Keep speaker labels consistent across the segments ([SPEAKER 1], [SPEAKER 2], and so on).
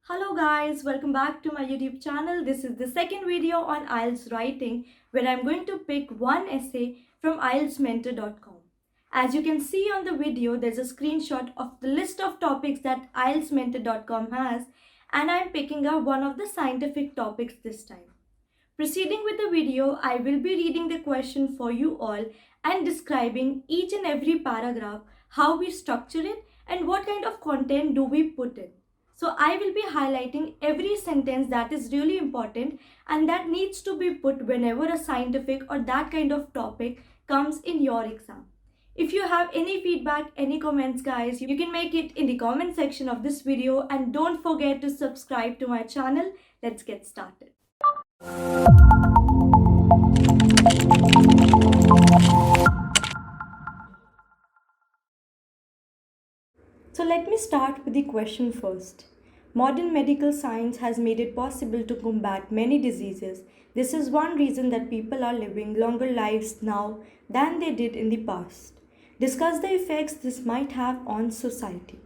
[SPEAKER 1] Hello guys, welcome back to my YouTube channel. This is the second video on IELTS Writing where I'm going to pick one essay from IELTSmentor.com. As you can see on the video, there's a screenshot of the list of topics that IELTSmentor.com has, and I'm picking up one of the scientific topics this time. Proceeding with the video, I will be reading the question for you all and describing each and every paragraph, how we structure it and what kind of content do we put in. So I will be highlighting every sentence that is really important and that needs to be put whenever a scientific or that kind of topic comes in your exam. If you have any feedback, any comments guys, you can make it in the comment section of this video and don't forget to subscribe to my channel. Let's get started. So let me start with the question first. Modern medical science has made it possible to combat many diseases. This is one reason that people are living longer lives now than they did in the past. Discuss the effects this might have on society.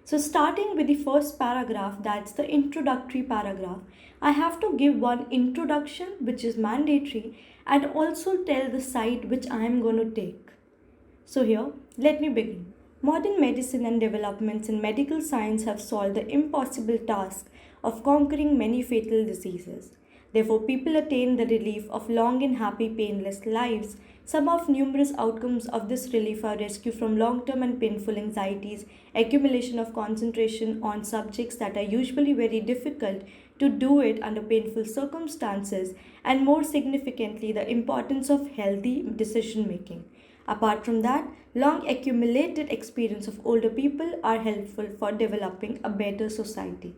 [SPEAKER 1] So starting with the first paragraph, that's the introductory paragraph, I have to give one introduction which is mandatory and also tell the site which I am going to take. So here, let me begin. Modern medicine and developments in medical science have solved the impossible task of conquering many fatal diseases. Therefore, people attain the relief of long and happy, painless lives. Some of numerous outcomes of this relief are rescue from long-term and painful anxieties, accumulation of concentration on subjects that are usually very difficult to do it under painful circumstances, and more significantly, the importance of healthy decision making. Apart from that, long accumulated experience of older people are helpful for developing a better society.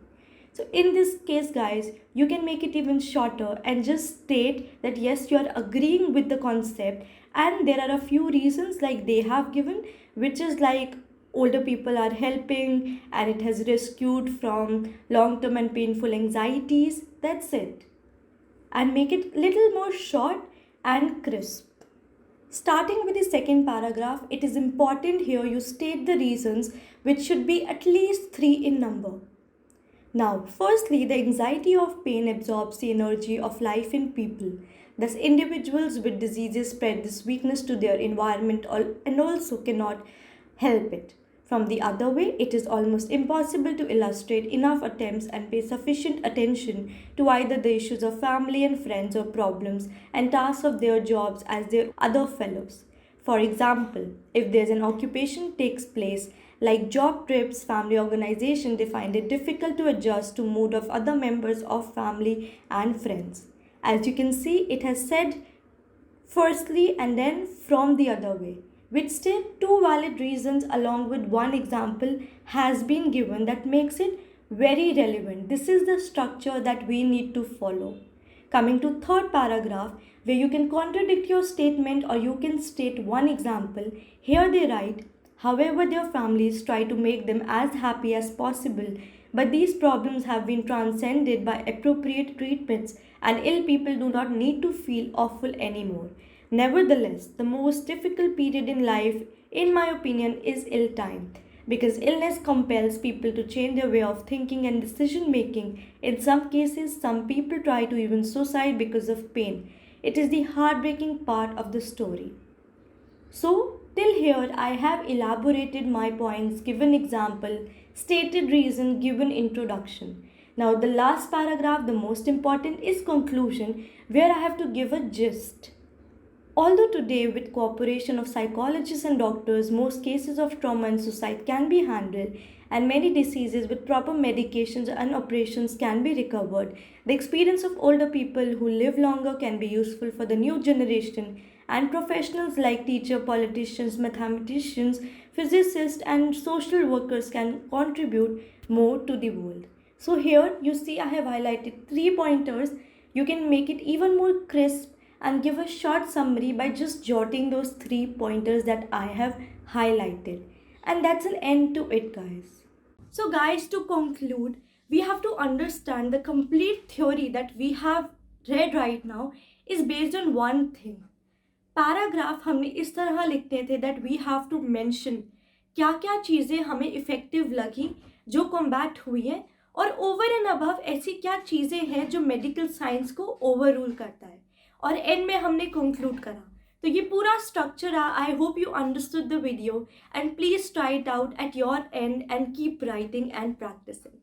[SPEAKER 1] So in this case guys, you can make it even shorter and just state that yes, you are agreeing with the concept and there are a few reasons like they have given, which is like older people are helping and it has rescued from long-term and painful anxieties. That's it. And make it little more short and crisp. Starting with the second paragraph, it is important here you state the reasons, which should be at least 3 in number. Now, firstly, the anxiety of pain absorbs the energy of life in people. Thus, individuals with diseases spread this weakness to their environment and also cannot help it. From the other way, it is almost impossible to illustrate enough attempts and pay sufficient attention to either the issues of family and friends or problems and tasks of their jobs as their other fellows. For example, if there's an occupation takes place like job trips, family organization, they find it difficult to adjust to mood of other members of family and friends. As you can see, it has said firstly and then from the other way, which state two valid reasons along with one example has been given that makes it very relevant. This is the structure that we need to follow. Coming to third paragraph, where you can contradict your statement or you can state one example. Here they write, however, their families try to make them as happy as possible, but these problems have been transcended by appropriate treatments and ill people do not need to feel awful anymore. Nevertheless, the most difficult period in life, in my opinion, is ill time. Because illness compels people to change their way of thinking and decision making. In some cases, some people try to even suicide because of pain. It is the heartbreaking part of the story. So, till here I have elaborated my points, given example, stated reason, given introduction. Now the last paragraph, the most important, is conclusion, where I have to give a gist. Although today, with cooperation of psychologists and doctors, most cases of trauma and suicide can be handled and many diseases with proper medications and operations can be recovered, the experience of older people who live longer can be useful for the new generation, and professionals like teachers, politicians, mathematicians, physicists and social workers can contribute more to the world. So here you see I have highlighted 3 pointers. You can make it even more crisp and give a short summary by just jotting those 3 pointers that I have highlighted. And that's an end to it, guys. So guys, to conclude, we have to understand the complete theory that we have read right now is based on one thing. Paragraph हमने इस तरह लिखते थे that we have to mention क्या क्या चीज़ें हमें effective लगी जो कॉम्बैट हुई है, और ओवर एंड अबव ऐसी क्या चीज़ें हैं जो मेडिकल साइंस को ओवर रूल करता है, और एंड में हमने कंक्लूड करा। तो ये पूरा स्ट्रक्चर है। I hope you understood the video, and please try it out at your end and keep writing and practising.